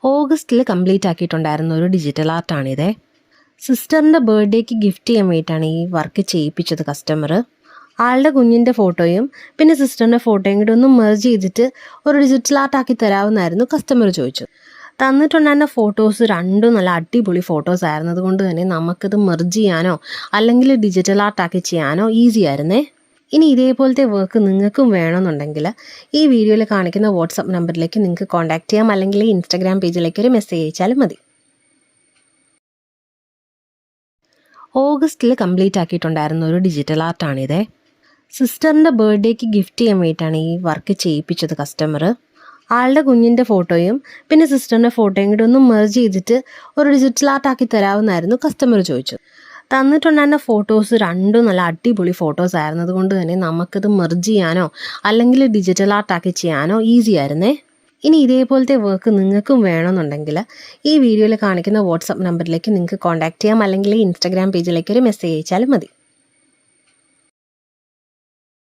ഓഗസ്റ്റിൽ കംപ്ലീറ്റ് ആക്കിയിട്ടുണ്ടായിരുന്ന ഒരു ഡിജിറ്റൽ ആർട്ടാണിത്. സിസ്റ്ററിൻ്റെ ബർത്ത്ഡേക്ക് ഗിഫ്റ്റ് ചെയ്യാൻ വേണ്ടിയിട്ടാണ് ഈ വർക്ക് ചെയ്യിപ്പിച്ചത് കസ്റ്റമർ. ആളുടെ കുഞ്ഞിൻ്റെ ഫോട്ടോയും പിന്നെ സിസ്റ്ററിൻ്റെ ഫോട്ടോയും കൂടി ഒന്ന് മെർജ് ചെയ്തിട്ട് ഒരു ഡിജിറ്റൽ ആർട്ടാക്കി തരാമെന്നായിരുന്നു കസ്റ്റമർ ചോദിച്ചത്. തന്നിട്ടുണ്ടായിരുന്ന ഫോട്ടോസ് രണ്ടും നല്ല അടിപൊളി ഫോട്ടോസ് ആയിരുന്നു. അതുകൊണ്ട് തന്നെ നമുക്കിത് മെർജ് ചെയ്യാനോ അല്ലെങ്കിൽ ഡിജിറ്റൽ ആർട്ടാക്കി ചെയ്യാനോ ഈസി ആയിരുന്നേ. ഇനി ഇതേപോലത്തെ വർക്ക് നിങ്ങൾക്കും വേണമെന്നുണ്ടെങ്കിൽ ഈ വീഡിയോയിൽ കാണിക്കുന്ന വാട്സപ്പ് നമ്പറിലേക്ക് നിങ്ങൾക്ക് കോൺടാക്ട് ചെയ്യാം, അല്ലെങ്കിൽ ഇൻസ്റ്റാഗ്രാം പേജിലേക്ക് ഒരു മെസ്സേജ് അയച്ചാലും മതി. ഓഗസ്റ്റിൽ കംപ്ലീറ്റ് ആക്കിയിട്ടുണ്ടായിരുന്ന ഒരു ഡിജിറ്റൽ ആർട്ടാണിത്. സിസ്റ്ററിൻ്റെ ബർത്ത്ഡേക്ക് ഗിഫ്റ്റ് ചെയ്യാൻ വേണ്ടിയിട്ടാണ് ഈ വർക്ക് ചെയ്യിപ്പിച്ചത് കസ്റ്റമർ. ആളുടെ കുഞ്ഞിൻ്റെ ഫോട്ടോയും പിന്നെ സിസ്റ്ററിൻ്റെ ഫോട്ടോയും കൂടി ഒന്ന് മെർജ് ചെയ്തിട്ട് ഒരു ഡിജിറ്റൽ ആർട്ടാക്കി തരാമെന്നായിരുന്നു കസ്റ്റമർ ചോദിച്ചത്. തന്നിട്ടുണ്ടായിരുന്ന ഫോട്ടോസ് രണ്ടും നല്ല അടിപൊളി ഫോട്ടോസ് ആയിരുന്നു. അതുകൊണ്ട് തന്നെ നമുക്കിത് മെർജ് ചെയ്യാനോ അല്ലെങ്കിൽ ഡിജിറ്റൽ ആർട്ടാക്കി ചെയ്യാനോ ഈസി ആയിരുന്നേ. ഇനി ഇതേപോലത്തെ വർക്ക് നിങ്ങൾക്കും വേണമെന്നുണ്ടെങ്കിൽ ഈ വീഡിയോയിൽ കാണിക്കുന്ന വാട്സപ്പ് നമ്പറിലേക്ക് നിങ്ങൾക്ക് കോൺടാക്ട് ചെയ്യാം, അല്ലെങ്കിൽ ഇൻസ്റ്റാഗ്രാം പേജിലേക്ക് ഒരു മെസ്സേജ് അയച്ചാലും മതി.